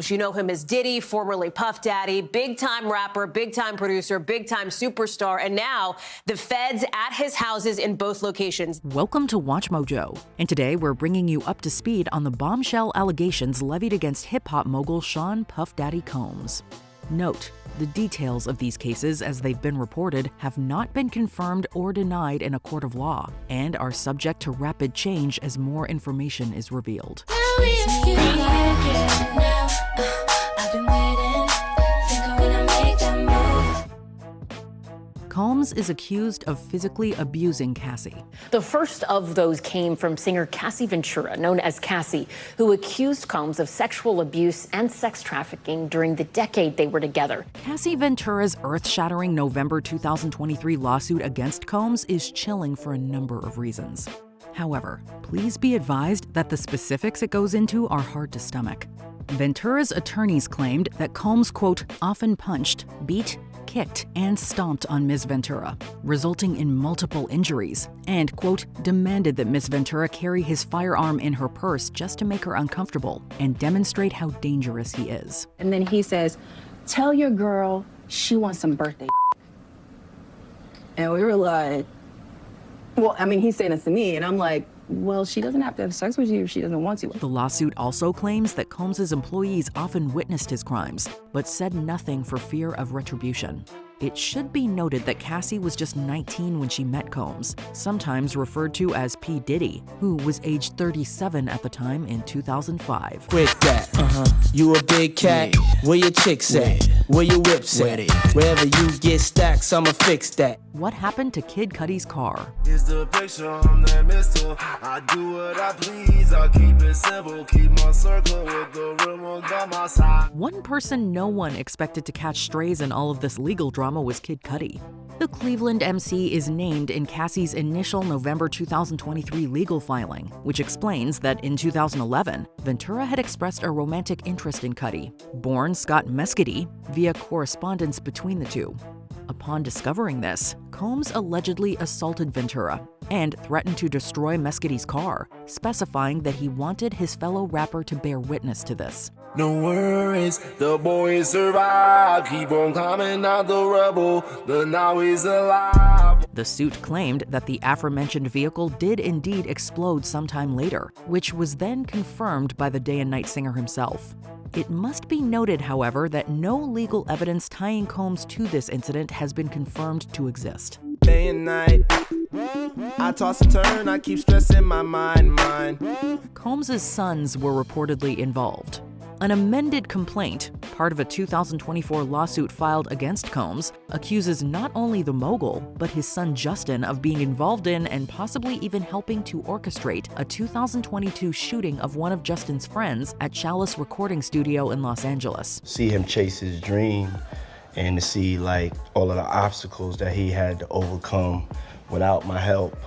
You know him as Diddy, formerly Puff Daddy, big-time rapper, big-time producer, big-time superstar, and now the feds at his houses in both locations. Welcome to Watch Mojo, and today we're bringing you up to speed on the bombshell allegations levied against hip-hop mogul Sean Puff Daddy Combs. Note, the details of these cases as they've been reported have not been confirmed or denied in a court of law and are subject to rapid change as more information is revealed. Combs is accused of physically abusing Cassie. The first of those came from singer Cassie Ventura, known as Cassie, who accused Combs of sexual abuse and sex trafficking during the decade they were together. Cassie Ventura's earth-shattering November 2023 lawsuit against Combs is chilling for a number of reasons. However, please be advised that the specifics it goes into are hard to stomach. Ventura's attorneys claimed that Combs, quote, often punched, beat, kicked, and stomped on Ms. Ventura, resulting in multiple injuries, and, quote, demanded that Ms. Ventura carry his firearm in her purse just to make her uncomfortable and demonstrate how dangerous he is. And then he says, tell your girl she wants some birthday. And we were like, well, I mean, he's saying this to me, and I'm like, well, she doesn't have to have sex with you if she doesn't want to. The lawsuit also claims that Combs' employees often witnessed his crimes, but said nothing for fear of retribution. It should be noted that Cassie was just 19 when she met Combs, sometimes referred to as P. Diddy, who was age 37 at the time in 2005. Quit that. You a big cat. Where your chicks at? Where your whips at? Wherever you get stacks, I'ma fix that. What happened to Kid Cudi's car? Here's the picture, I'm that mister. I do what I please, I keep it simple, keep my circle with the real ones by my side. One person no one expected to catch strays in all of this legal drama was Kid Cudi. The Cleveland MC is named in Cassie's initial November 2023 legal filing, which explains that in 2011, Ventura had expressed a romantic interest in Cudi, born Scott Mescudi, via correspondence between the two. Upon discovering this, Combs allegedly assaulted Ventura and threatened to destroy Mescudi's car, specifying that he wanted his fellow rapper to bear witness to this. No worries, the boys survive. Keep on climbing out the rubble, but now he's alive. The suit claimed that the aforementioned vehicle did indeed explode sometime later, which was then confirmed by the Day and Night singer himself. It must be noted, however, that no legal evidence tying Combs to this incident has been confirmed to exist. Day and night, I toss and turn, I keep stressing my mind. Combs' sons were reportedly involved. An amended complaint, part of a 2024 lawsuit filed against Combs, accuses not only the mogul, but his son Justin of being involved in and possibly even helping to orchestrate a 2022 shooting of one of Justin's friends at Chalice Recording Studio in Los Angeles. See him chase his dream and to see like all of the obstacles that he had to overcome without my help,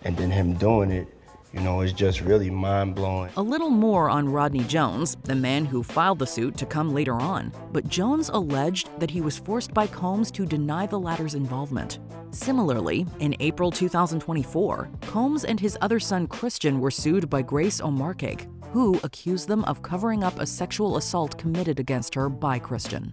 and then him doing it, you know, it's just really mind-blowing. A little more on Rodney Jones, the man who filed the suit, to come later on, but Jones alleged that he was forced by Combs to deny the latter's involvement. Similarly, in April 2024, Combs and his other son Christian were sued by Grace O'Marcaig, who accused them of covering up a sexual assault committed against her by Christian.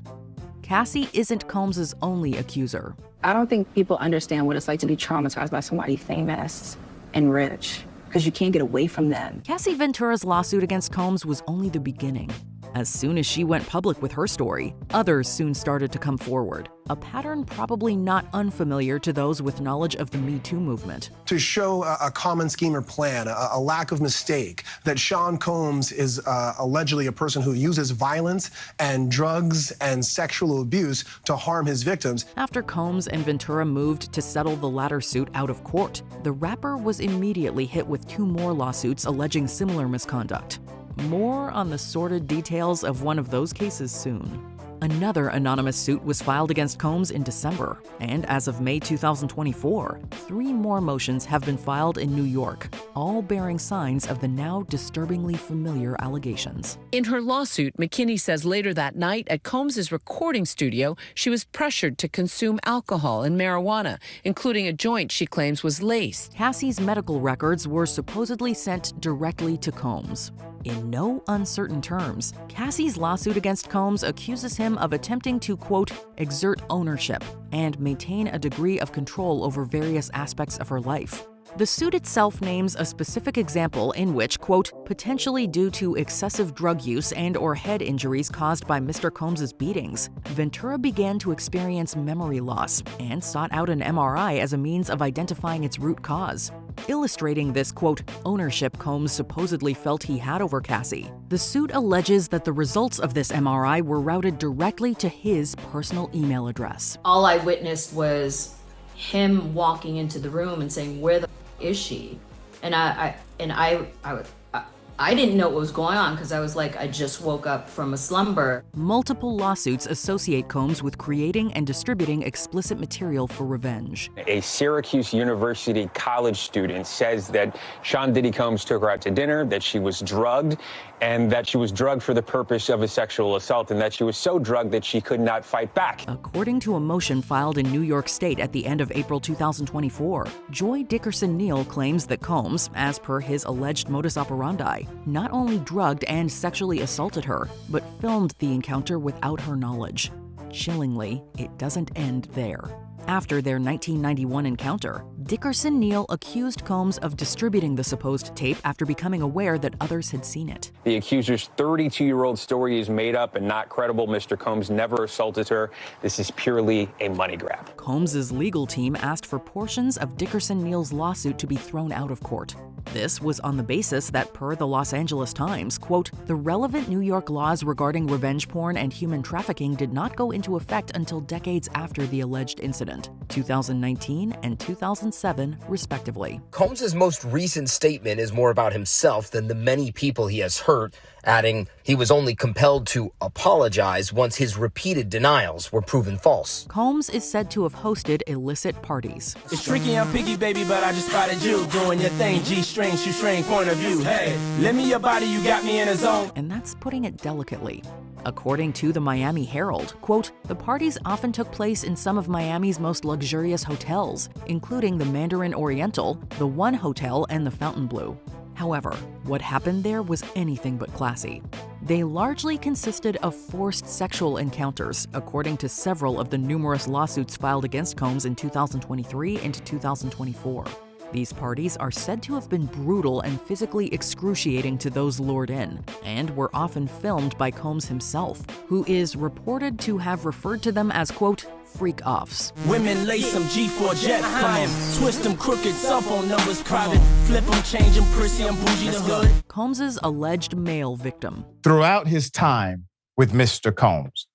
Cassie isn't Combs' only accuser. I don't think people understand what it's like to be traumatized by somebody famous and rich, because you can't get away from them. Cassie Ventura's lawsuit against Combs was only the beginning. As soon as she went public with her story, others soon started to come forward, a pattern probably not unfamiliar to those with knowledge of the Me Too movement. To show a common scheme or plan, a lack of mistake, that Sean Combs is allegedly a person who uses violence and drugs and sexual abuse to harm his victims. After Combs and Ventura moved to settle the latter suit out of court, the rapper was immediately hit with 2 more lawsuits alleging similar misconduct. More on the sordid details of one of those cases soon. Another anonymous suit was filed against Combs in December, and as of May 2024, 3 more motions have been filed in New York, all bearing signs of the now disturbingly familiar allegations. In her lawsuit, McKinney says later that night at Combs' recording studio, she was pressured to consume alcohol and marijuana, including a joint she claims was laced. Cassie's medical records were supposedly sent directly to Combs. In no uncertain terms, Cassie's lawsuit against Combs accuses him of attempting to, quote, exert ownership and maintain a degree of control over various aspects of her life. The suit itself names a specific example in which, quote, potentially due to excessive drug use and/or head injuries caused by Mr. Combs's beatings, Ventura began to experience memory loss and sought out an MRI as a means of identifying its root cause. Illustrating this, quote, ownership Combs supposedly felt he had over Cassie, the suit alleges that the results of this MRI were routed directly to his personal email address. All I witnessed was him walking into the room and saying, "Where the is she?" And I didn't know what was going on because I was like, I just woke up from a slumber. Multiple lawsuits associate Combs with creating and distributing explicit material for revenge. A Syracuse University college student says that Sean Diddy Combs took her out to dinner, that she was drugged, and that she was drugged for the purpose of a sexual assault, and that she was so drugged that she could not fight back. According to a motion filed in New York State at the end of April 2024, Joy Dickerson Neal claims that Combs, as per his alleged modus operandi, not only drugged and sexually assaulted her, but filmed the encounter without her knowledge. Chillingly, it doesn't end there. After their 1991 encounter, Dickerson Neal accused Combs of distributing the supposed tape after becoming aware that others had seen it. The accuser's 32-year-old story is made up and not credible. Mr. Combs never assaulted her. This is purely a money grab. Combs's legal team asked for portions of Dickerson Neal's lawsuit to be thrown out of court. This was on the basis that, per the Los Angeles Times, quote, the relevant New York laws regarding revenge porn and human trafficking did not go into effect until decades after the alleged incident, 2019 and 2007, respectively. Combs's most recent statement is more about himself than the many people he has hurt, adding he was only compelled to apologize once his repeated denials were proven false. Combs is said to have hosted illicit parties. It's tricky, I'm picky, baby, but I just spotted you doing your thing. G-string, shoestring, point of view. Hey, lend me your body, you got me in a zone. And that's putting it delicately. According to the Miami Herald, quote, the parties often took place in some of Miami's most luxurious hotels, including the Mandarin Oriental, the One Hotel, and the Fontainebleau. However, what happened there was anything but classy. They largely consisted of forced sexual encounters, according to several of the numerous lawsuits filed against Combs in 2023 and 2024. These parties are said to have been brutal and physically excruciating to those lured in, and were often filmed by Combs himself, who is reported to have referred to them as, quote, freak-offs. Women lace them, G4 jet, come on. Twist them crooked, cell phone numbers private. Flip them, change them, prissy, I'm bougie the hood. Combs's alleged male victim. Throughout his time with Mr. Combs,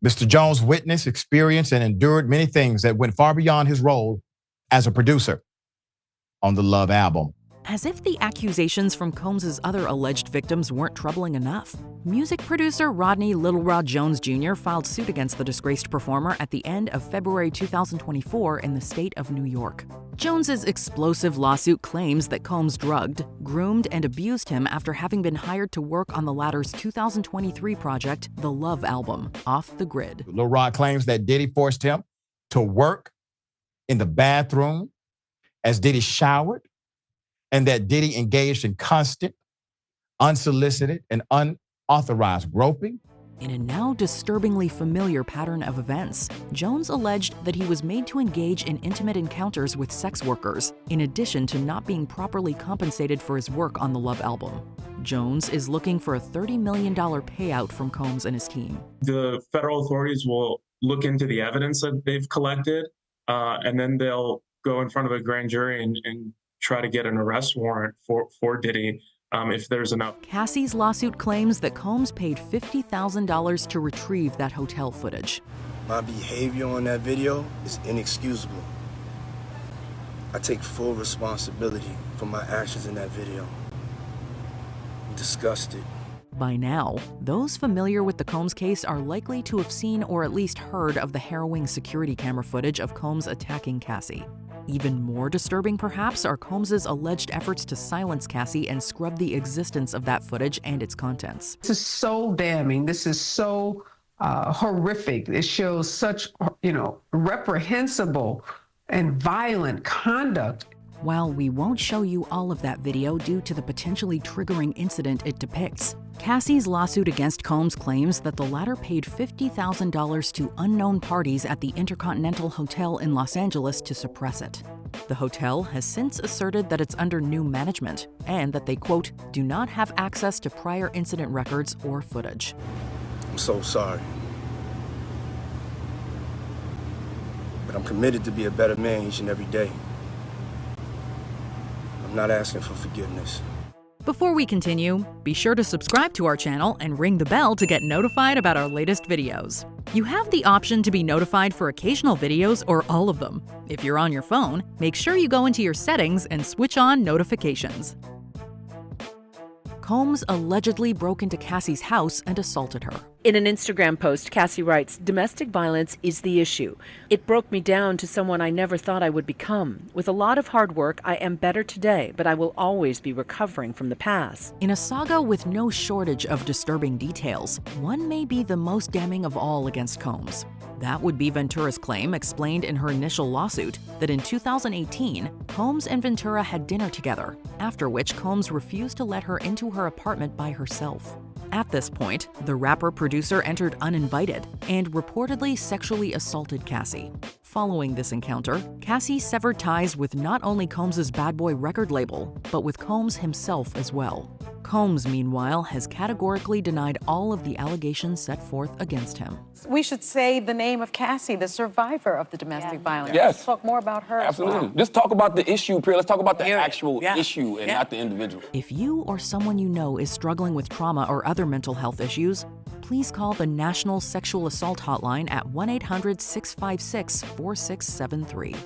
Mr. Jones witnessed, experienced, and endured many things that went far beyond his role as a producer on the Love album. As if the accusations from Combs's other alleged victims weren't troubling enough, music producer Rodney Little Rod Jones Jr. filed suit against the disgraced performer at the end of February 2024 in the state of New York. Jones's explosive lawsuit claims that Combs drugged, groomed, and abused him after having been hired to work on the latter's 2023 project, The Love Album, Off the Grid. Lil Rod claims that Diddy forced him to work in the bathroom as Diddy showered, and that Diddy engaged in constant, unsolicited, and unauthorized groping. In a now disturbingly familiar pattern of events, Jones alleged that he was made to engage in intimate encounters with sex workers, in addition to not being properly compensated for his work on the Love album. Jones is looking for a $30 million payout from Combs and his team. The federal authorities will look into the evidence that they've collected, and then they'll go in front of a grand jury and try to get an arrest warrant for Diddy if there's enough. Cassie's lawsuit claims that Combs paid $50,000 to retrieve that hotel footage. My behavior on that video is inexcusable. I take full responsibility for my actions in that video. I'm disgusted. By now, those familiar with the Combs case are likely to have seen or at least heard of the harrowing security camera footage of Combs attacking Cassie. Even more disturbing, perhaps, are Combs's alleged efforts to silence Cassie and scrub the existence of that footage and its contents. This is so damning. This is so horrific. It shows such, reprehensible and violent conduct. While we won't show you all of that video due to the potentially triggering incident it depicts, Cassie's lawsuit against Combs claims that the latter paid $50,000 to unknown parties at the Intercontinental Hotel in Los Angeles to suppress it. The hotel has since asserted that it's under new management and that they, quote, do not have access to prior incident records or footage. I'm so sorry. But I'm committed to be a better man each and every day. I'm not asking for forgiveness. Before we continue, be sure to subscribe to our channel and ring the bell to get notified about our latest videos. You have the option to be notified for occasional videos or all of them. If you're on your phone, make sure you go into your settings and switch on notifications. Combs allegedly broke into Cassie's house and assaulted her. In an Instagram post, Cassie writes, "Domestic violence is the issue. It broke me down to someone I never thought I would become. With a lot of hard work, I am better today, but I will always be recovering from the past." In a saga with no shortage of disturbing details, one may be the most damning of all against Combs. That would be Ventura's claim, explained in her initial lawsuit, that in 2018, Combs and Ventura had dinner together, after which Combs refused to let her into her apartment by herself. At this point, the rapper-producer entered uninvited and reportedly sexually assaulted Cassie. Following this encounter, Cassie severed ties with not only Combs' Bad Boy record label, but with Combs himself as well. Combs, meanwhile, has categorically denied all of the allegations set forth against him. We should say the name of Cassie, the survivor of the domestic violence. Yes. Let's talk more about her. Absolutely. As well. Let's talk about the issue, Priya. Let's talk about the actual issue and not the individual. If you or someone you know is struggling with trauma or other mental health issues, please call the National Sexual Assault Hotline at 1-800-656-4673.